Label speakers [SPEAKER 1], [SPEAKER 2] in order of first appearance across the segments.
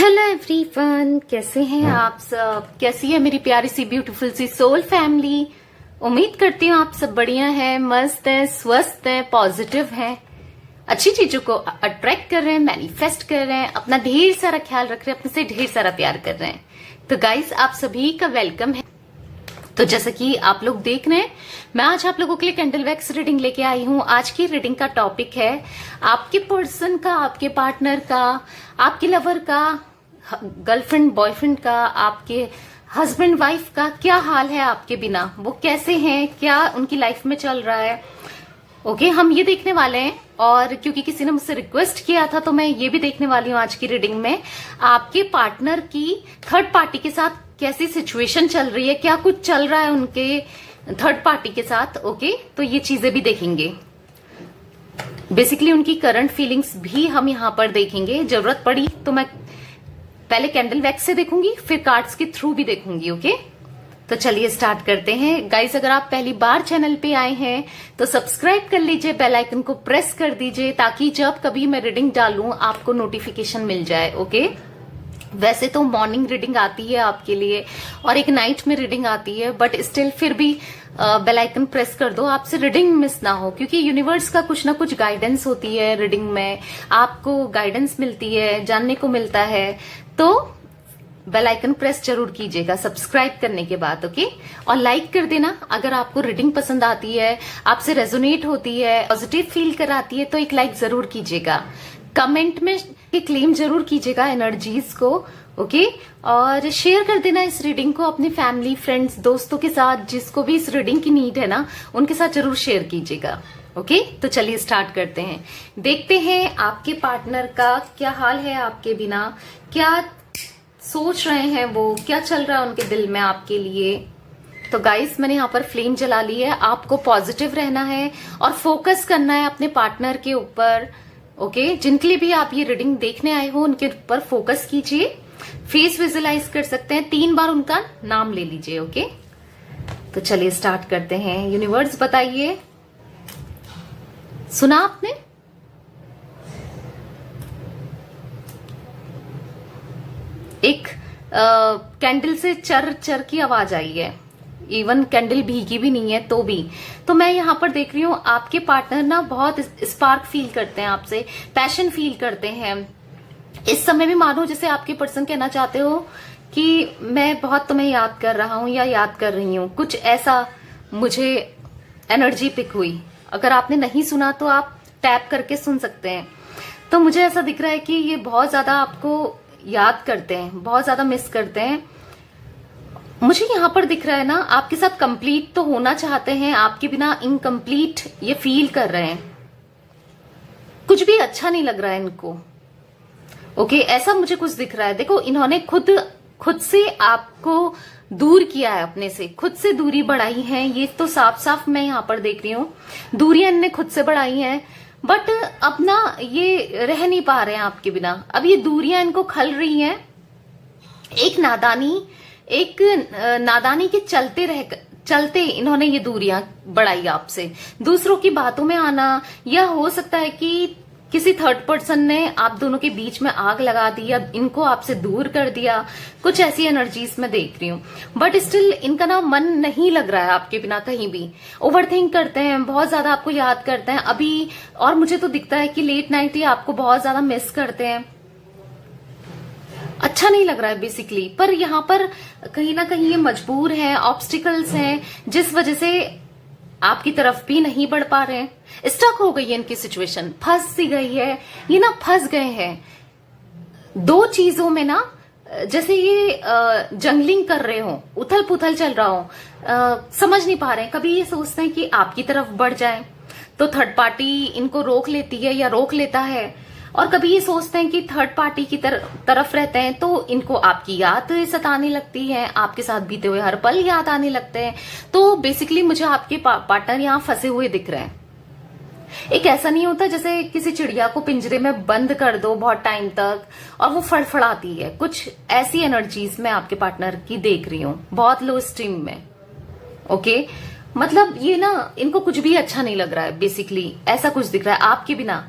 [SPEAKER 1] Hello everyone, कैसे हैं आप सब। कैसी है मेरी प्यारी सी ब्यूटीफुल सी सोल फैमिली। उम्मीद करती हूँ आप सब बढ़िया हैं, मस्त हैं, स्वस्थ हैं, पॉजिटिव हैं, अच्छी चीजों को अट्रैक्ट कर रहे हैं, मैनिफेस्ट कर रहे हैं, अपना ढेर सारा ख्याल रख रहे हैं, अपने से ढेर सारा प्यार कर रहे हैं। तो गाइस, आप सभी का वेलकम है। तो जैसा कि आप लोग देख रहे हैं, मैं आज आप लोगों के लिए कैंडल वैक्स रीडिंग लेके आई हूँ। आज की रीडिंग का टॉपिक है आपके पर्सन का, आपके पार्टनर का, आपके लवर का, गर्लफ्रेंड बॉयफ्रेंड का, आपके हस्बैंड वाइफ का क्या हाल है आपके बिना, वो कैसे हैं, क्या उनकी लाइफ में चल रहा है। ओके, हम ये देखने वाले हैं। और क्योंकि किसी ने मुझसे रिक्वेस्ट किया था तो मैं ये भी देखने वाली हूँ आज की रीडिंग में, आपके पार्टनर की थर्ड पार्टी के साथ कैसी सिचुएशन चल रही है, क्या कुछ चल रहा है उनके थर्ड पार्टी के साथ। ओके, तो ये चीजें भी देखेंगे। बेसिकली उनकी करंट फीलिंग्स भी हम यहाँ पर देखेंगे। जरूरत पड़ी तो मैं पहले कैंडल वैक्स से देखूंगी, फिर कार्ड्स के थ्रू भी देखूंगी। ओके, तो चलिए स्टार्ट करते हैं। गाइस, अगर आप पहली बार चैनल पे आए हैं तो सब्सक्राइब कर लीजिए, बेल आइकन को प्रेस कर दीजिए ताकि जब कभी मैं रीडिंग डालूं आपको नोटिफिकेशन मिल जाए। ओके, वैसे तो मॉर्निंग रीडिंग आती है आपके लिए और एक नाइट में रीडिंग आती है, बट स्टिल फिर भी बेल आइकन प्रेस कर दो, आपसे रीडिंग मिस ना हो, क्योंकि यूनिवर्स का कुछ ना कुछ गाइडेंस होती है रीडिंग में, आपको गाइडेंस मिलती है, जानने को मिलता है। तो बेल आइकन प्रेस जरूर कीजिएगा सब्सक्राइब करने के बाद। ओके, और लाइक कर देना अगर आपको रीडिंग पसंद आती है, आपसे रेजोनेट होती है, पॉजिटिव फील कराती है, तो एक लाइक जरूर कीजिएगा। कमेंट में क्लेम जरूर कीजिएगा एनर्जीज को। ओके, और शेयर कर देना इस रीडिंग को अपनी फैमिली, फ्रेंड्स, दोस्तों के साथ, जिसको भी इस रीडिंग की नीड है ना, उनके साथ जरूर शेयर कीजिएगा। ओके, तो चलिए स्टार्ट करते हैं। देखते हैं आपके पार्टनर का क्या हाल है आपके बिना, क्या सोच रहे हैं वो, क्या चल रहा है उनके दिल में आपके लिए। तो गाइस, मैंने यहाँ पर फ्लेम जला ली है। आपको पॉजिटिव रहना है और फोकस करना है अपने पार्टनर के ऊपर। ओके, जिनके लिए भी आप ये रीडिंग देखने आए हो उनके ऊपर फोकस कीजिए। फेस विजुलाइज कर सकते हैं, 3 बार उनका नाम ले लीजिए। ओके, तो चलिए स्टार्ट करते हैं। यूनिवर्स बताइए, सुना आपने? एक कैंडल से चर चर की आवाज आई है, इवन कैंडल भीगी भी नहीं है तो भी। तो मैं यहाँ पर देख रही हूँ आपके पार्टनर ना बहुत स्पार्क फील करते हैं आपसे, पैशन फील करते हैं। इस समय भी मानो जैसे आपके पर्सन कहना चाहते हो कि मैं बहुत तुम्हें याद कर रहा हूँ या याद कर रही हूँ, कुछ ऐसा मुझे एनर्जी पिक हुई। अगर आपने नहीं सुना तो आप टैप करके सुन सकते हैं। तो मुझे ऐसा दिख रहा है कि ये बहुत ज्यादा आपको याद करते हैं, बहुत ज्यादा मिस करते हैं। मुझे यहाँ पर दिख रहा है ना, आपके साथ कंप्लीट तो होना चाहते हैं, आपके बिना इनकम्प्लीट ये फील कर रहे हैं, कुछ भी अच्छा नहीं लग रहा है इनको। ओके, ऐसा मुझे कुछ दिख रहा है। देखो, इन्होंने खुद से आपको दूर किया है, अपने से खुद से दूरी बढ़ाई है, ये तो साफ साफ मैं यहाँ पर देख रही हूँ। दूरियां इनने खुद से बढ़ाई हैं, बट अब ना ये रह नहीं पा रहे हैं आपके बिना। अब ये दूरियां इनको खल रही हैं, एक नादानी के चलते इन्होंने ये दूरियां बढ़ाई आपसे। दूसरों की बातों में आना, या हो सकता है कि किसी थर्ड पर्सन ने आप दोनों के बीच में आग लगा दी या इनको आपसे दूर कर दिया, कुछ ऐसी एनर्जीज में देख रही हूँ। बट स्टिल इनका ना मन नहीं लग रहा है आपके बिना कहीं भी। ओवरथिंक करते हैं, बहुत ज्यादा आपको याद करते हैं अभी, और मुझे तो दिखता है कि लेट नाइट ही आपको बहुत ज्यादा मिस करते हैं। अच्छा नहीं लग रहा है बेसिकली, पर यहाँ पर कहीं ना कहीं ये मजबूर है, ऑब्स्टिकल्स हैं जिस वजह से आपकी तरफ भी नहीं बढ़ पा रहे हैं। स्टक हो गई है इनकी सिचुएशन, फंस सी गई है ये ना, फंस गए हैं दो चीजों में ना, जैसे ये जंगलिंग कर रहे हो, उथल पुथल चल रहा हो, समझ नहीं पा रहे हैं। कभी ये सोचते हैं कि आपकी तरफ बढ़ जाए तो थर्ड पार्टी इनको रोक लेती है या रोक लेता है, और कभी ये सोचते हैं कि थर्ड पार्टी की तरफ रहते हैं तो इनको आपकी याद सताने लगती है, आपके साथ बीते हुए हर पल याद आने लगते हैं। तो बेसिकली मुझे आपके पार्टनर यहाँ फंसे हुए दिख रहे हैं। एक ऐसा नहीं होता जैसे किसी चिड़िया को पिंजरे में बंद कर दो बहुत टाइम तक और वो फड़फड़ाती है, कुछ ऐसी एनर्जीज में आपके पार्टनर की देख रही हूँ, बहुत लो स्ट्रीम में। ओके, मतलब ये ना इनको कुछ भी अच्छा नहीं लग रहा है, बेसिकली ऐसा कुछ दिख रहा है आपके बिना।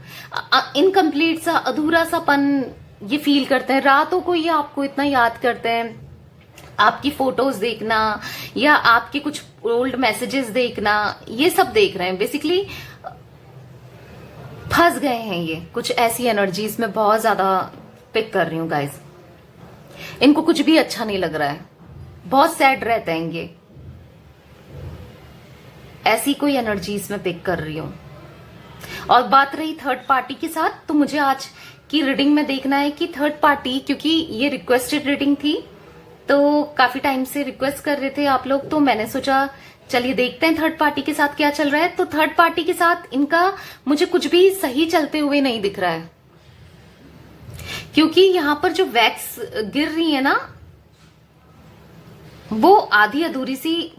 [SPEAKER 1] इनकम्प्लीट सा, अधूरा सा पन ये फील करते हैं, रातों को ये आपको इतना याद करते हैं, आपकी फोटोज देखना या आपके कुछ ओल्ड मैसेजेस देखना, ये सब देख रहे हैं। बेसिकली फंस गए हैं ये कुछ ऐसी एनर्जीज में, बहुत ज्यादा पिक कर रही हूं गाइस। इनको कुछ भी अच्छा नहीं लग रहा है, बहुत सैड रहते हैं ये, ऐसी कोई एनर्जीज में पिक कर रही हूं। और बात रही थर्ड पार्टी के साथ, तो मुझे आज की रीडिंग में देखना है कि थर्ड पार्टी, क्योंकि ये रिक्वेस्टेड रीडिंग थी तो काफी टाइम से रिक्वेस्ट कर रहे थे आप लोग, तो मैंने सोचा चलिए देखते हैं थर्ड पार्टी के साथ क्या चल रहा है। तो थर्ड पार्टी के साथ इनका मुझे कुछ भी सही चलते हुए नहीं दिख रहा है, क्योंकि यहां पर जो वैक्स गिर रही है ना, वो आधी अधूरी सी,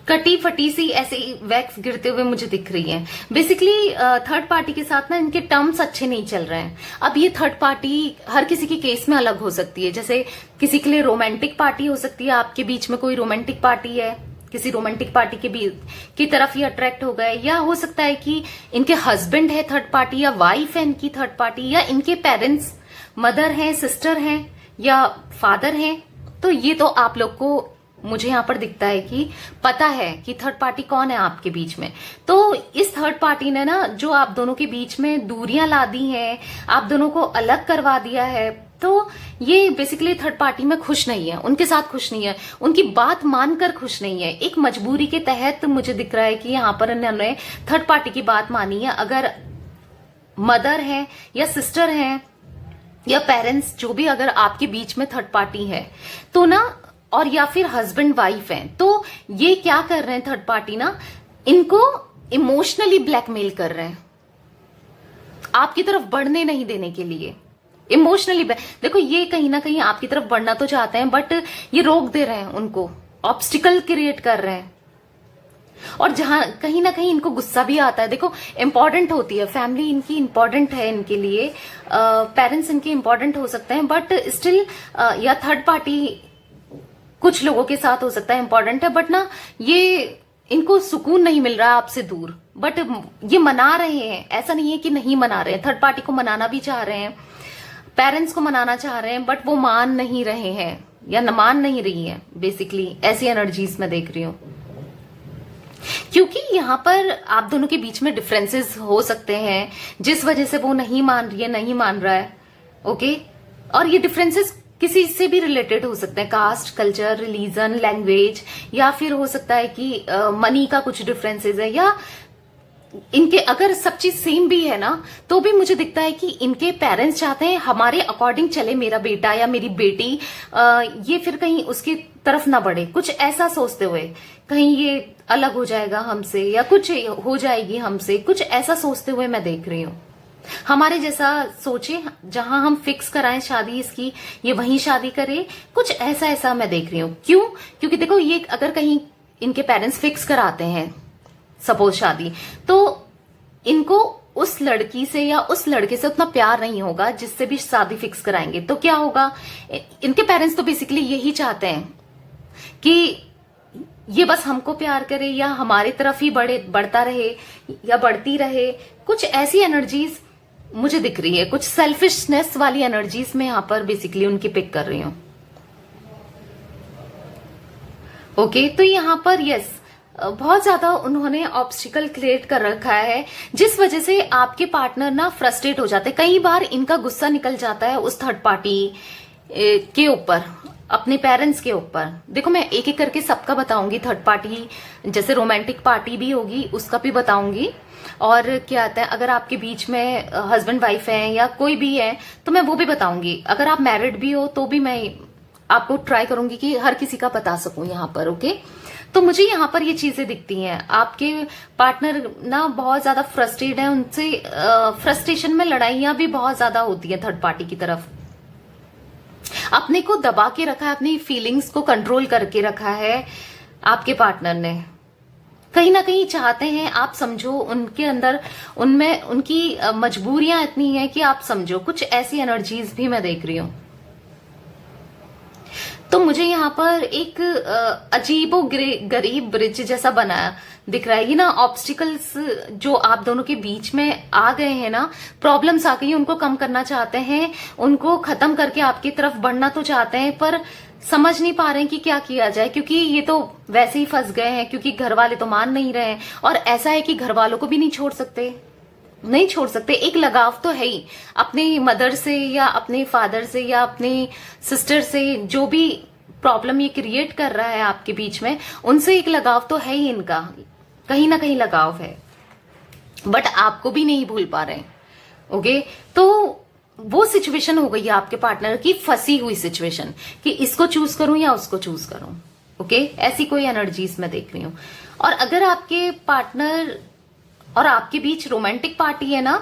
[SPEAKER 1] कटी फटी सी ऐसे वैक्स गिरते हुए मुझे दिख रही है। बेसिकली थर्ड पार्टी के साथ ना इनके टर्म्स अच्छे नहीं चल रहे हैं। अब ये थर्ड पार्टी हर किसी के केस में अलग हो सकती है। जैसे किसी के लिए रोमांटिक पार्टी हो सकती है, आपके बीच में कोई रोमांटिक पार्टी है, किसी रोमांटिक पार्टी के बीच की तरफ ये अट्रैक्ट हो गए, या हो सकता है कि इनके हस्बैंड है थर्ड पार्टी, या वाइफ है इनकी थर्ड पार्टी, या इनके पेरेंट्स, मदर हैं, सिस्टर हैं या फादर हैं। तो ये तो आप लोग को मुझे यहाँ पर दिखता है कि पता है कि थर्ड पार्टी कौन है आपके बीच में। तो इस थर्ड पार्टी ने ना जो आप दोनों के बीच में दूरियां ला दी हैं, आप दोनों को अलग करवा दिया है, तो ये बेसिकली थर्ड पार्टी में खुश नहीं है, उनके साथ खुश नहीं है, उनकी बात मानकर खुश नहीं है। एक मजबूरी के तहत मुझे दिख रहा है कि यहाँ पर इन्होंने थर्ड पार्टी की बात मानी है। अगर मदर है या सिस्टर है या पेरेंट्स, जो भी अगर आपके बीच में थर्ड पार्टी है तो ना, और या फिर हस्बैंड वाइफ है, तो ये क्या कर रहे हैं थर्ड पार्टी ना, इनको इमोशनली ब्लैकमेल कर रहे हैं आपकी तरफ बढ़ने नहीं देने के लिए। इमोशनली देखो, ये कहीं ना कहीं आपकी तरफ बढ़ना तो चाहते हैं, बट ये रोक दे रहे हैं, उनको ऑब्स्टिकल क्रिएट कर रहे हैं। और जहां कहीं ना कहीं इनको गुस्सा भी आता है। देखो, इंपॉर्टेंट होती है फैमिली, इनकी इंपॉर्टेंट है, इनके लिए पेरेंट्स इनके इंपॉर्टेंट हो सकते हैं, बट स्टिल या थर्ड पार्टी कुछ लोगों के साथ हो सकता है इंपॉर्टेंट है, बट ना ये इनको सुकून नहीं मिल रहा है आपसे दूर। बट ये मना रहे हैं, ऐसा नहीं है कि नहीं मना रहे हैं, थर्ड पार्टी को मनाना भी चाह रहे हैं, पेरेंट्स को मनाना चाह रहे हैं, बट वो मान नहीं रहे हैं या न मान नहीं रही है। बेसिकली ऐसी एनर्जीज में देख रही हूं, क्योंकि यहां पर आप दोनों के बीच में डिफरेंसेस हो सकते हैं, जिस वजह से वो नहीं मान रही है, नहीं मान रहा है। ओके, और ये डिफरेंसेस किसी से भी रिलेटेड हो सकते हैं, कास्ट, कल्चर, रिलीजन, लैंग्वेज, या फिर हो सकता है कि मनी का कुछ डिफरेंसेस है, या इनके अगर सब चीज सेम भी है ना, तो भी मुझे दिखता है कि इनके पेरेंट्स चाहते हैं हमारे अकॉर्डिंग चले मेरा बेटा या मेरी बेटी, ये फिर कहीं उसकी तरफ ना बढ़े, कुछ ऐसा सोचते हुए कहीं ये अलग हो जाएगा हमसे या कुछ हो जाएगी हमसे, कुछ ऐसा सोचते हुए मैं देख रही हूँ। हमारे जैसा सोचे, जहां हम फिक्स कराएं शादी इसकी, ये वहीं शादी करे, कुछ ऐसा ऐसा मैं देख रही हूँ। क्यों? क्योंकि देखो, ये अगर कहीं इनके पेरेंट्स फिक्स कराते हैं सपोज शादी, तो इनको उस लड़की से या उस लड़के से उतना प्यार नहीं होगा जिससे भी शादी फिक्स कराएंगे। तो क्या होगा, इनके पेरेंट्स तो बेसिकली यही चाहते हैं कि ये बस हमको प्यार करे या हमारी तरफ ही बढ़ता रहे या बढ़ती रहे। कुछ ऐसी एनर्जीज मुझे दिख रही है, कुछ सेल्फिशनेस वाली एनर्जीज में यहां पर बेसिकली उनकी पिक कर रही हूं। ओके, तो यहां पर यस, बहुत ज्यादा उन्होंने ऑब्स्टिकल क्रिएट कर रखा है, जिस वजह से आपके पार्टनर ना फ्रस्ट्रेट हो जाते हैं। कई बार इनका गुस्सा निकल जाता है उस थर्ड पार्टी के ऊपर, अपने पेरेंट्स के ऊपर। देखो, मैं एक एक करके सबका बताऊंगी, थर्ड पार्टी जैसे रोमांटिक पार्टी भी होगी उसका भी बताऊंगी, और क्या आता है अगर आपके बीच में हस्बैंड वाइफ है या कोई भी है तो मैं वो भी बताऊंगी। अगर आप मैरिड भी हो तो भी मैं आपको ट्राई करूंगी कि हर किसी का बता सकूं यहाँ पर। ओके, तो मुझे यहाँ पर ये चीजें दिखती हैं, आपके पार्टनर ना बहुत ज्यादा फ्रस्ट्रेट है, उनसे फ्रस्ट्रेशन में लड़ाइयां भी बहुत ज्यादा होती है थर्ड पार्टी की तरफ। अपने को दबा के रखा है, अपनी फीलिंग्स को कंट्रोल करके रखा है आपके पार्टनर ने। कहीं ना कहीं चाहते हैं आप समझो, उनके अंदर उनमें उनकी मजबूरियां इतनी हैं कि आप समझो। कुछ ऐसी एनर्जीज भी मैं देख रही हूं। तो मुझे यहाँ पर एक अजीबो गरीब ब्रिज जैसा बनाया दिख रहा है। ये ना ऑब्स्टिकल्स जो आप दोनों के बीच में आ गए हैं ना, प्रॉब्लम्स आ गई, उनको कम करना चाहते हैं, उनको खत्म करके आपकी तरफ बढ़ना तो चाहते हैं, पर समझ नहीं पा रहे हैं कि क्या किया जाए, क्योंकि ये तो वैसे ही फंस गए हैं, क्योंकि घर वाले तो मान नहीं रहे हैं। और ऐसा है कि घर वालों को भी नहीं छोड़ सकते। एक लगाव तो है ही अपने मदर से या अपने फादर से या अपने सिस्टर से, जो भी प्रॉब्लम ये क्रिएट कर रहा है आपके बीच में, उनसे एक लगाव तो है ही इनका, कहीं ना कहीं लगाव है, बट आपको भी नहीं भूल पा रहे। ओके, तो वो सिचुएशन हो गई है आपके पार्टनर की, फंसी हुई सिचुएशन कि इसको चूज करूं या उसको चूज करूं। ओके, ऐसी कोई एनर्जीज मैं देख रही हूं। और अगर आपके पार्टनर और आपके बीच रोमांटिक पार्टी है ना,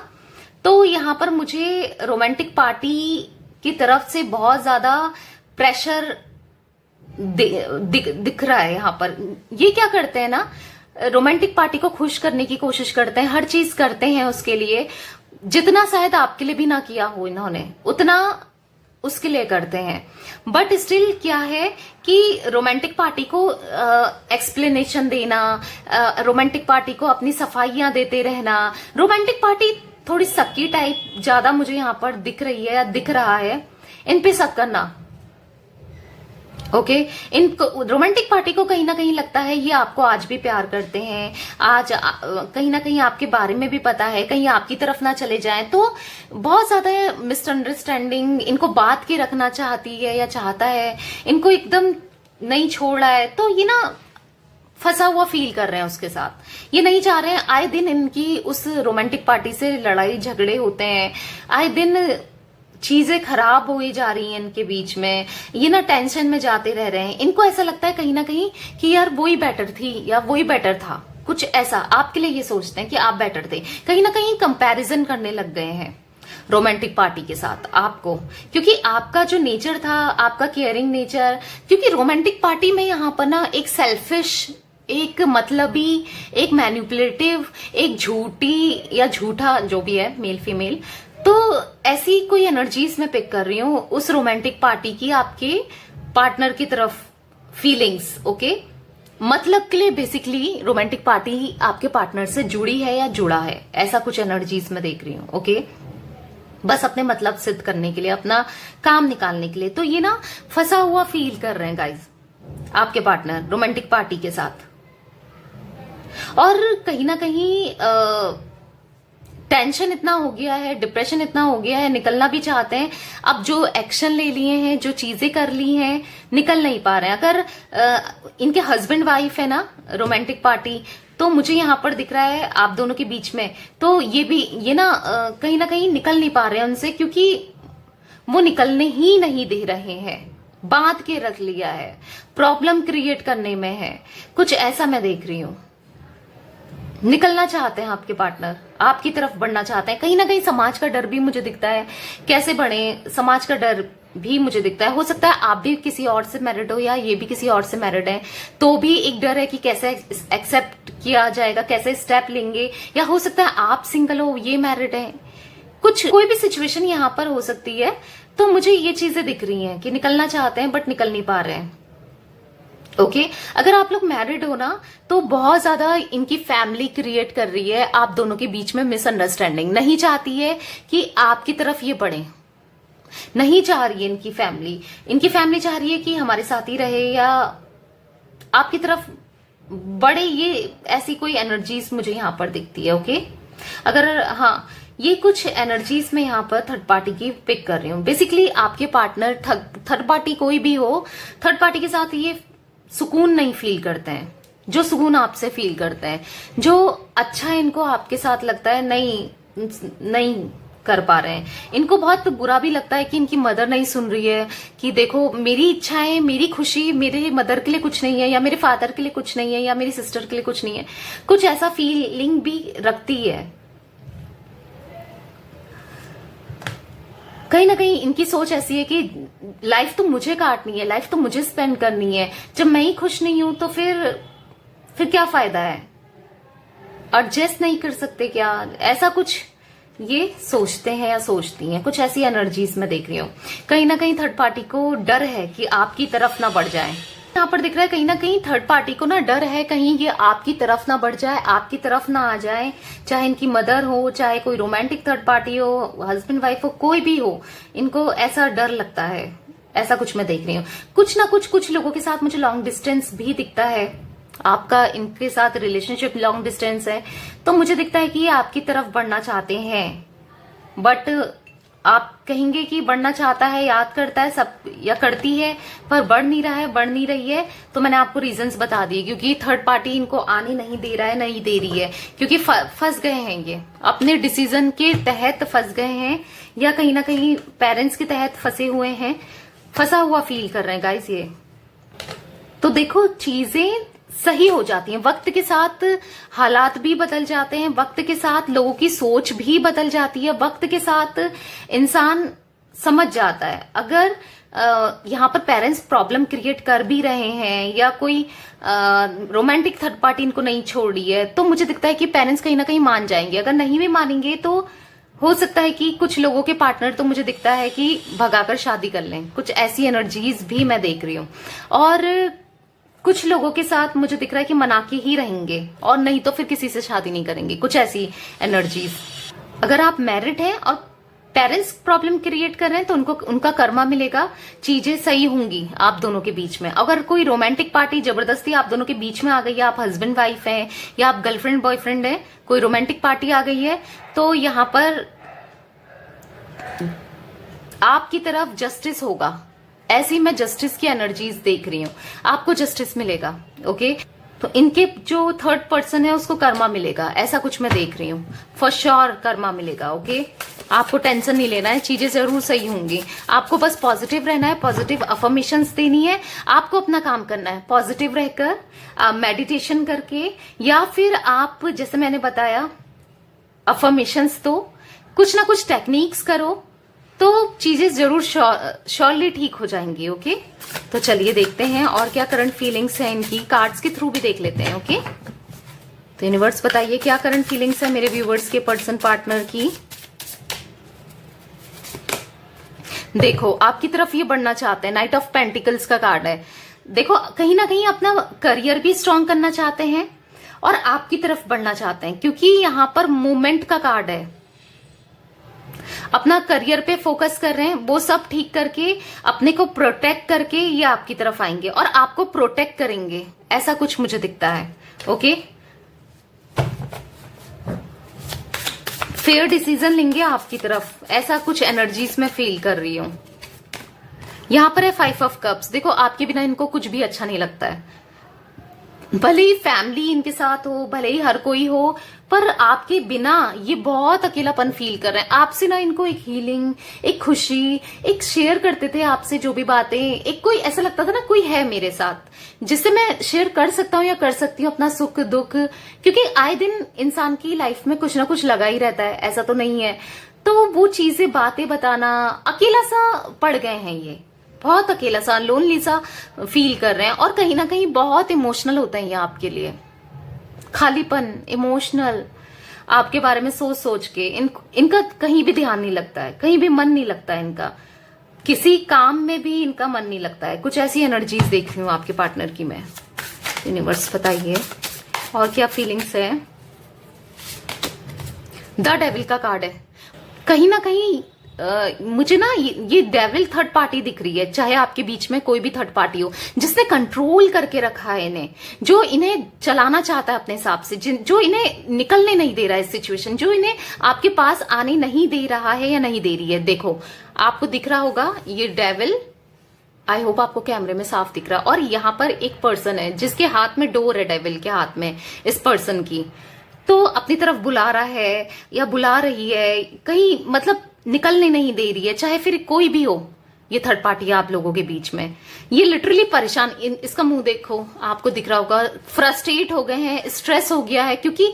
[SPEAKER 1] तो यहां पर मुझे रोमांटिक पार्टी की तरफ से बहुत ज्यादा प्रेशर दिख रहा है। यहां पर ये क्या करते हैं ना, रोमांटिक पार्टी को खुश करने की कोशिश करते हैं, हर चीज करते हैं उसके लिए, जितना शायद आपके लिए भी ना किया हो इन्होंने, उतना उसके लिए करते हैं। बट स्टिल क्या है कि रोमांटिक पार्टी को एक्सप्लेनेशन देना, रोमांटिक पार्टी को अपनी सफाइयां देते रहना, रोमांटिक पार्टी थोड़ी सक्की टाइप ज्यादा मुझे यहां पर दिख रही है या दिख रहा है, इन पे शक करना। ओके, इन रोमांटिक पार्टी को कहीं ना कहीं लगता है ये आपको आज भी प्यार करते हैं, आज कहीं ना कहीं आपके बारे में भी पता है, कहीं आपकी तरफ ना चले जाएं, तो बहुत ज्यादा मिसअंडरस्टैंडिंग, इनको बात के रखना चाहती है या चाहता है, इनको एकदम नहीं छोड़ रहा है, तो ये ना फंसा हुआ फील कर रहे हैं उसके साथ। ये नहीं चाह रहे हैं, आए दिन इनकी उस रोमांटिक पार्टी से लड़ाई झगड़े होते हैं, आए दिन चीजें खराब हुई जा रही हैं इनके बीच में, ये ना टेंशन में जाते रह रहे हैं। इनको ऐसा लगता है कहीं ना कहीं कि यार वो ही बेटर थी या वो ही बेटर था, कुछ ऐसा आपके लिए ये सोचते हैं कि आप बेटर थे। कहीं ना कहीं कंपैरिजन करने लग गए हैं रोमांटिक पार्टी के साथ आपको, क्योंकि आपका जो नेचर था, आपका केयरिंग नेचर, क्योंकि रोमांटिक पार्टी में यहां पर ना एक सेल्फिश, एक मतलबी, एक मैनिपुलेटिव, एक झूठी या झूठा जो भी है, मेल फीमेल, तो ऐसी कोई एनर्जीज मैं पिक कर रही हूं उस रोमांटिक पार्टी की आपके पार्टनर की तरफ, फीलिंग्स। ओके, मतलब के लिए बेसिकली रोमांटिक पार्टी आपके पार्टनर से जुड़ी है या जुड़ा है, ऐसा कुछ एनर्जीज मैं देख रही हूं। ओके, बस अपने मतलब सिद्ध करने के लिए, अपना काम निकालने के लिए। तो ये ना फंसा हुआ फील कर रहे हैं गाइज आपके पार्टनर रोमांटिक पार्टी के साथ, और कहीं ना कहीं टेंशन इतना हो गया है, डिप्रेशन इतना हो गया है, निकलना भी चाहते हैं। अब जो एक्शन ले लिए हैं, जो चीजें कर ली हैं, निकल नहीं पा रहे हैं। अगर इनके हस्बैंड वाइफ है ना रोमांटिक पार्टी, तो मुझे यहां पर दिख रहा है आप दोनों के बीच में, तो ये ना कहीं निकल नहीं पा रहे हैं उनसे, क्योंकि वो निकलने ही नहीं दे रहे हैं, बांध के रख लिया है, प्रॉब्लम क्रिएट करने में है, कुछ ऐसा मैं देख रही हूं। निकलना चाहते हैं आपके पार्टनर, आपकी तरफ बढ़ना चाहते हैं। कहीं ना कहीं समाज का डर भी मुझे दिखता है, कैसे बढ़े, समाज का डर भी मुझे दिखता है। हो सकता है आप भी किसी और से मैरिड हो या ये भी किसी और से मैरिड है, तो भी एक डर है कि कैसे एक्सेप्ट किया जाएगा, कैसे स्टेप लेंगे, या हो सकता है आप सिंगल हो, ये मैरिड है, कोई भी सिचुएशन यहां पर हो सकती है। तो मुझे ये चीजें दिख रही हैं कि निकलना चाहते हैं बट निकल नहीं पा रहे हैं। ओके, अगर आप लोग मैरिड हो ना, तो बहुत ज्यादा इनकी फैमिली क्रिएट कर रही है आप दोनों के बीच में मिसअंडरस्टैंडिंग, नहीं चाहती है कि आपकी तरफ ये बढ़े, नहीं चाह रही है इनकी फैमिली चाह रही है कि हमारे साथ ही रहे या आपकी तरफ बढ़े। ये ऐसी कोई एनर्जीज मुझे यहां पर दिखती है। ओके, अगर हाँ, ये कुछ एनर्जीज में यहां पर थर्ड पार्टी की पिक कर रही हूं। बेसिकली आपके पार्टनर, थर्ड पार्टी कोई भी हो, थर्ड पार्टी के साथ ये सुकून नहीं फील करते हैं, जो सुकून आपसे फील करते हैं, जो अच्छा इनको आपके साथ लगता है, नहीं कर पा रहे हैं। इनको बहुत बुरा भी लगता है कि इनकी मदर नहीं सुन रही है, कि देखो मेरी इच्छाएं, मेरी खुशी मेरे मदर के लिए कुछ नहीं है, या मेरे फादर के लिए कुछ नहीं है, या मेरी सिस्टर के लिए कुछ नहीं है, कुछ ऐसा फीलिंग भी रखती है। कहीं ना कहीं इनकी सोच ऐसी है कि लाइफ तो मुझे काटनी है, लाइफ तो मुझे स्पेंड करनी है, जब मैं ही खुश नहीं हूं तो फिर क्या फायदा है, एडजस्ट नहीं कर सकते क्या, ऐसा कुछ ये सोचते हैं या सोचती हैं, कुछ ऐसी एनर्जीज में देख रही हूँ। कहीं ना कहीं थर्ड पार्टी को डर है कि आपकी तरफ ना बढ़ जाए। यहाँ पर दिख रहा है कहीं ना कहीं थर्ड पार्टी को ना डर है कहीं ये आपकी तरफ ना बढ़ जाए, आपकी तरफ ना आ जाए। चाहे इनकी मदर हो, चाहे कोई रोमांटिक थर्ड पार्टी हो, हस्बैंड वाइफ हो, कोई भी हो, इनको ऐसा डर लगता है। ऐसा कुछ मैं देख रही हूँ। कुछ ना कुछ लोगों के साथ मुझे लॉन्ग डिस्टेंस भी दिखता है। आपका इनके साथ रिलेशनशिप लॉन्ग डिस्टेंस है, तो मुझे दिखता है कि ये आपकी तरफ बढ़ना चाहते हैं। बट आप कहेंगे कि बढ़ना चाहता है, याद करता है सब या करती है, पर बढ़ नहीं रहा है, बढ़ नहीं रही है। तो मैंने आपको रीजंस बता दिए, क्योंकि थर्ड पार्टी इनको आने नहीं दे रहा है, नहीं दे रही है, क्योंकि फंस गए हैं। ये अपने डिसीजन के तहत फंस गए हैं, या कहीं ना कहीं पेरेंट्स के तहत फंसे हुए हैं, फंसा हुआ फील कर रहे हैं गाइस ये। तो देखो चीजें सही हो जाती हैं, वक्त के साथ हालात भी बदल जाते हैं, वक्त के साथ लोगों की सोच भी बदल जाती है, वक्त के साथ इंसान समझ जाता है। अगर यहाँ पर पेरेंट्स प्रॉब्लम क्रिएट कर भी रहे हैं, या कोई रोमांटिक थर्ड पार्टी इनको नहीं छोड़ रही है, तो मुझे दिखता है कि पेरेंट्स कहीं ना कहीं मान जाएंगे। अगर नहीं भी मानेंगे तो हो सकता है कि कुछ लोगों के पार्टनर तो मुझे दिखता है कि भगाकर शादी कर लें। कुछ ऐसी एनर्जीज भी मैं देख रही हूँ। और कुछ लोगों के साथ मुझे दिख रहा है कि मना के ही रहेंगे, और नहीं तो फिर किसी से शादी नहीं करेंगे। कुछ ऐसी एनर्जीज। अगर आप मैरिड हैं और पेरेंट्स प्रॉब्लम क्रिएट कर रहे हैं, तो उनको उनका कर्मा मिलेगा, चीजें सही होंगी आप दोनों के बीच में। अगर कोई रोमांटिक पार्टी जबरदस्ती आप दोनों के बीच में आ गई है, आप हस्बैंड वाइफ हैं या आप गर्लफ्रेंड बॉयफ्रेंड हैं, कोई रोमांटिक पार्टी आ गई है, तो यहां पर आपकी तरफ जस्टिस होगा। ऐसी मैं जस्टिस की एनर्जीज देख रही हूँ, आपको जस्टिस मिलेगा। ओके, तो इनके जो थर्ड पर्सन है उसको कर्मा मिलेगा, ऐसा कुछ मैं देख रही हूँ। फॉर श्योर कर्मा मिलेगा। ओके, आपको टेंशन नहीं लेना है, चीजें जरूर सही होंगी। आपको बस पॉजिटिव रहना है, पॉजिटिव अफर्मेशंस देनी है, आपको अपना काम करना है पॉजिटिव रहकर, मेडिटेशन करके, या फिर आप जैसे मैंने बताया अफर्मेशंस तो कुछ ना कुछ टेक्निक्स करो, तो चीजें जरूर श्योरली ठीक हो जाएंगी। ओके, तो चलिए देखते हैं और क्या करंट फीलिंग्स है इनकी, कार्ड्स के थ्रू भी देख लेते हैं। ओके, तो यूनिवर्स बताइए क्या करंट फीलिंग्स है मेरे व्यूवर्स के पर्सन पार्टनर की। देखो आपकी तरफ ये बढ़ना चाहते हैं, नाइट ऑफ पेंटिकल्स का कार्ड है। देखो कहीं ना कहीं अपना करियर भी स्ट्रांग करना चाहते हैं और आपकी तरफ बढ़ना चाहते हैं, क्योंकि यहां पर मूवमेंट का कार्ड है। अपना करियर पे फोकस कर रहे हैं, वो सब ठीक करके अपने को प्रोटेक्ट करके ये आपकी तरफ आएंगे और आपको प्रोटेक्ट करेंगे, ऐसा कुछ मुझे दिखता है। ओके, फेयर डिसीजन लेंगे आपकी तरफ, ऐसा कुछ एनर्जीज में फील कर रही हूं। यहां पर है 5 ऑफ कप्स। देखो आपके बिना इनको कुछ भी अच्छा नहीं लगता है, भले ही फैमिली इनके साथ हो, भले ही हर कोई हो, पर आपके बिना ये बहुत अकेलापन फील कर रहे हैं। आपसे ना इनको एक हीलिंग, एक खुशी, एक शेयर करते थे आपसे जो भी बातें, एक कोई ऐसा लगता था ना कोई है मेरे साथ जिससे मैं शेयर कर सकता हूँ या कर सकती हूँ अपना सुख दुख, क्योंकि आए दिन इंसान की लाइफ में कुछ ना कुछ लगा ही रहता है, ऐसा तो नहीं है। तो वो चीजें बातें बताना, अकेला सा पड़ गए हैं, ये बहुत अकेला सा लोनली सा फील कर रहे हैं, और कहीं ना कहीं बहुत इमोशनल होते हैं ये आपके लिए। खालीपन, इमोशनल, आपके बारे में सोच सोच के इनका कहीं भी ध्यान नहीं लगता है, कहीं भी मन नहीं लगता है इनका, किसी काम में भी इनका मन नहीं लगता है। कुछ ऐसी एनर्जीज देख रही हूँ आपके पार्टनर की मैं। यूनिवर्स बताइए और क्या फीलिंग्स है। द डेविल का कार्ड है। कहीं ना कहीं मुझे ना ये डेविल थर्ड पार्टी दिख रही है, चाहे आपके बीच में कोई भी थर्ड पार्टी हो जिसने कंट्रोल करके रखा है इन्हें, जो इन्हें चलाना चाहता है अपने हिसाब से, जो इन्हें निकलने नहीं दे रहा है सिचुएशन, जो इन्हें आपके पास आने नहीं दे रहा है या नहीं दे रही है। देखो आपको दिख रहा होगा ये डेविल, आई होप आपको कैमरे में साफ दिख रहा है। और यहाँ पर एक पर्सन है जिसके हाथ में डोर है, डेविल के हाथ में इस पर्सन की, तो अपनी तरफ बुला रहा है या बुला रही है, कहीं मतलब निकलने नहीं दे रही है, चाहे फिर कोई भी हो ये थर्ड पार्टी आप लोगों के बीच में। ये लिटरली परेशान, इसका मुंह देखो आपको दिख रहा होगा, फ्रस्ट्रेट हो गए हैं, स्ट्रेस हो गया है, क्योंकि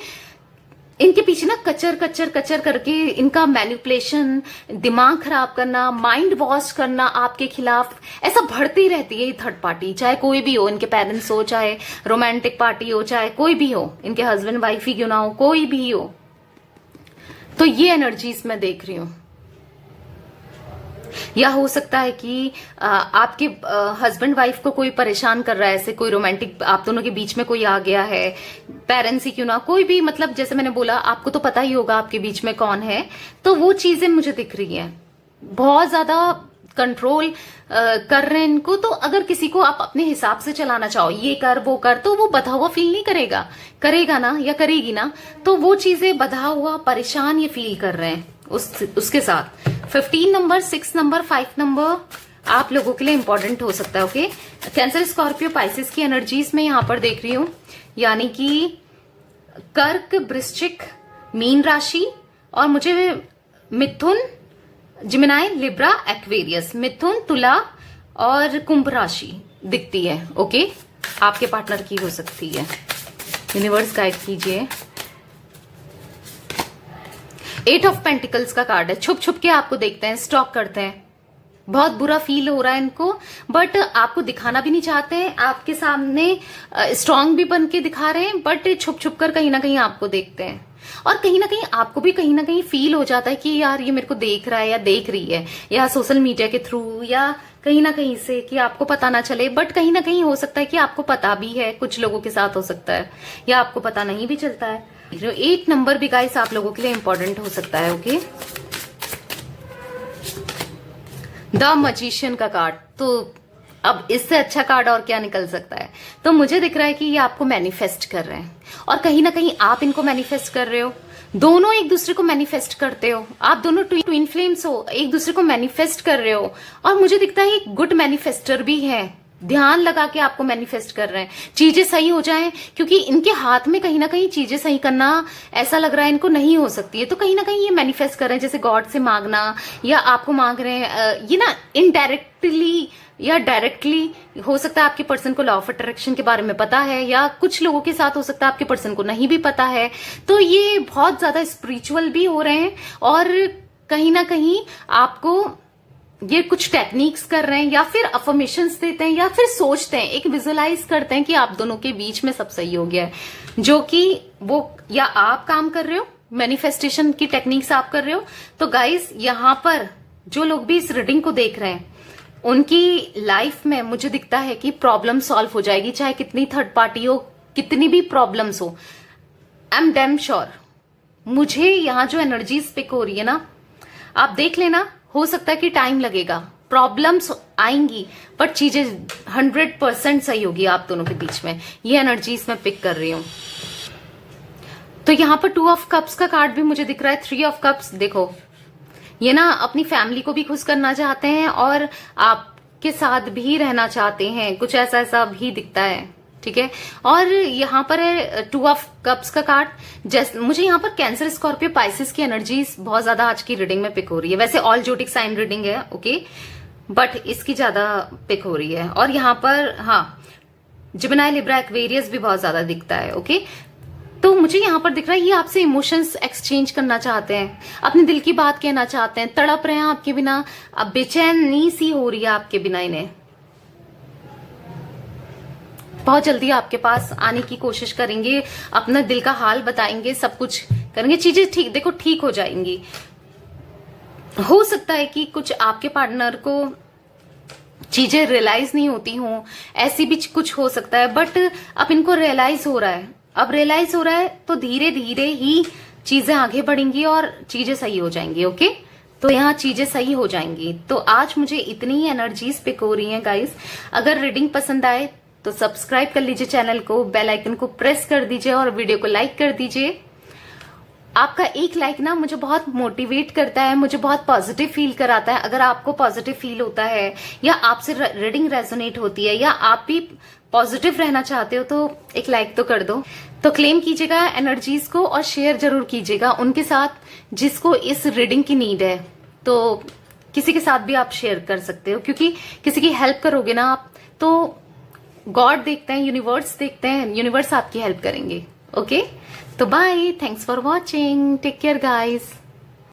[SPEAKER 1] इनके पीछे ना कचर कचर कचर करके इनका मैनिपुलेशन, दिमाग खराब करना, माइंड वॉश करना आपके खिलाफ, ऐसा बढ़ती रहती है ये थर्ड पार्टी, चाहे कोई भी हो, इनके पेरेंट्स हो, चाहे रोमांटिक पार्टी हो, चाहे कोई भी हो, इनके हस्बैंड वाइफ ही क्यों ना हो, कोई भी हो। तो ये एनर्जीज मैं देख रही हूं। या हो सकता है कि आपके हस्बैंड वाइफ को कोई परेशान कर रहा है, ऐसे कोई रोमांटिक आप दोनों के बीच में कोई आ गया है, पेरेंट्स ही क्यों ना, कोई भी, मतलब जैसे मैंने बोला आपको तो पता ही होगा आपके बीच में कौन है। तो वो चीजें मुझे दिख रही हैं, बहुत ज्यादा कंट्रोल कर रहे हैं इनको। तो अगर किसी को आप अपने हिसाब से चलाना चाहो, ये कर वो कर, तो वो बधा हुआ फील नहीं करेगा, करेगा ना या करेगी ना, तो वो चीजें बधा हुआ परेशान ये फील कर रहे हैं उसके साथ। 15 नंबर, 6 नंबर, 5 नंबर आप लोगों के लिए इंपॉर्टेंट हो सकता है। ओके, कैंसर, स्कॉर्पियो, पाइसेस की एनर्जीज में यहां पर देख रही हूं, यानी कि कर्क, वृश्चिक, मीन राशि, और मुझे मिथुन, जिमिनाई, लिब्रा, एक्वेरियस, मिथुन, तुला और कुंभ राशि दिखती है। ओके, आपके पार्टनर की हो सकती है। यूनिवर्स गाइड कीजिए। 8 ऑफ पेंटिकल्स का कार्ड है। छुप छुप के आपको देखते हैं, स्टॉक करते हैं, बहुत बुरा फील हो रहा है इनको, बट आपको दिखाना भी नहीं चाहते हैं, आपके सामने स्ट्रांग भी बन के दिखा रहे हैं, बट छुप छुप कर कहीं ना कहीं आपको देखते हैं। और कहीं ना कहीं आपको भी कहीं ना कहीं फील हो जाता है कि यार ये मेरे को देख रहा है या देख रही है, या सोशल मीडिया के थ्रू या कहीं ना कहीं से, कि आपको पता ना चले, बट कहीं ना कहीं हो सकता है कि आपको पता भी है, कुछ लोगों के साथ हो सकता है, या आपको पता नहीं भी चलता है। 8 नंबर भी गाइस आप लोगों के लिए इंपॉर्टेंट हो सकता है। ओके, द मैजिशियन का कार्ड, तो अब इससे अच्छा कार्ड और क्या निकल सकता है। तो मुझे दिख रहा है कि ये आपको मैनिफेस्ट कर रहे हैं, और कहीं ना कहीं आप इनको मैनिफेस्ट कर रहे हो, दोनों एक दूसरे को मैनिफेस्ट करते हो, आप दोनों ट्विन फ्लेम्स हो, एक दूसरे को मैनिफेस्ट कर रहे हो। और मुझे दिखता है एक गुड मैनिफेस्टर भी है, ध्यान लगा के आपको मैनिफेस्ट कर रहे हैं, चीजें सही हो जाएं, क्योंकि इनके हाथ में कहीं ना कहीं चीजें सही करना ऐसा लग रहा है इनको नहीं हो सकती है। तो कहीं ना कहीं ये मैनिफेस्ट कर रहे हैं, जैसे गॉड से मांगना, या आपको मांग रहे हैं, ये ना इनडायरेक्टली या डायरेक्टली हो सकता है आपके पर्सन को लॉ ऑफ अट्रैक्शन के बारे में पता है, या कुछ लोगों के साथ हो सकता है आपके पर्सन को नहीं भी पता है। तो ये बहुत ज्यादा स्पिरिचुअल भी हो रहे हैं, और कहीं ना कहीं आपको ये कुछ टेक्निक्स कर रहे हैं, या फिर अफर्मेशंस देते हैं, या फिर सोचते हैं, एक विजुअलाइज करते हैं कि आप दोनों के बीच में सब सही हो गया है, जो कि वो या आप काम कर रहे हो, मैनिफेस्टेशन की टेक्निक्स आप कर रहे हो। तो गाइस यहां पर जो लोग भी इस रीडिंग को देख रहे हैं, उनकी लाइफ में मुझे दिखता है कि प्रॉब्लम सॉल्व हो जाएगी, चाहे कितनी थर्ड पार्टी हो, कितनी भी प्रॉब्लम्स हो। I am damn sure. मुझे यहाँ जो एनर्जीज पिक हो रही है ना, आप देख लेना, हो सकता है कि टाइम लगेगा, प्रॉब्लम्स आएंगी, पर चीजें 100% सही होगी आप दोनों के बीच में। ये एनर्जीज मैं पिक कर रही हूं। तो यहाँ पर 2 ऑफ कप्स का कार्ड भी मुझे दिख रहा है, 3 ऑफ कप्स। देखो ये ना अपनी फैमिली को भी खुश करना चाहते हैं, और आपके साथ भी रहना चाहते हैं, कुछ ऐसा ऐसा भी दिखता है, ठीक है। और यहाँ पर है 2 ऑफ कप्स का कार्ड। जैसे मुझे यहाँ पर कैंसर, स्कॉर्पियो, पाइसेस की एनर्जीज बहुत ज्यादा आज की रीडिंग में पिक हो रही है। वैसे ऑल जोटिक साइन रीडिंग है, ओके, बट इसकी ज्यादा पिक हो रही है। और यहाँ पर हाँ, जिमिनाई, लिब्रा, एक्वेरियस भी बहुत ज्यादा दिखता है। ओके, तो मुझे यहाँ पर दिख रहा है ये आपसे इमोशंस एक्सचेंज करना चाहते हैं, अपने दिल की बात कहना चाहते हैं, तड़प रहे हैं आपके बिना, अब बेचैनी सी हो रही है आपके बिना इन्हें। बहुत जल्दी आपके पास आने की कोशिश करेंगे, अपना दिल का हाल बताएंगे, सब कुछ करेंगे, चीजें ठीक देखो ठीक हो जाएंगी। हो सकता है कि कुछ आपके पार्टनर को चीजें रियलाइज नहीं होती हों, ऐसी भी कुछ हो सकता है, बट अब इनको रियलाइज हो रहा है। अब रियलाइज हो रहा है तो धीरे धीरे ही चीजें आगे बढ़ेंगी और चीजें सही हो जाएंगी। ओके, तो यहाँ चीजें सही हो जाएंगी। तो आज मुझे इतनी ही एनर्जीज पिक हो रही हैं गाइस। अगर रीडिंग पसंद आए तो सब्सक्राइब कर लीजिए चैनल को, बेल आइकन को प्रेस कर दीजिए और वीडियो को लाइक कर दीजिए। आपका एक लाइक ना मुझे बहुत मोटिवेट करता है, मुझे बहुत पॉजिटिव फील कराता है। अगर आपको पॉजिटिव फील होता है या आपसे रीडिंग रेजोनेट होती है या आप भी पॉजिटिव रहना चाहते हो तो एक लाइक तो कर दो। तो क्लेम कीजिएगा एनर्जीज को और शेयर जरूर कीजिएगा उनके साथ जिसको इस रीडिंग की नीड है। तो किसी के साथ भी आप शेयर कर सकते हो, क्योंकि किसी की हेल्प करोगे ना आप तो गॉड देखते हैं, यूनिवर्स देखते हैं, यूनिवर्स आपकी हेल्प करेंगे। ओके, तो bye, thanks for watching, take care guys.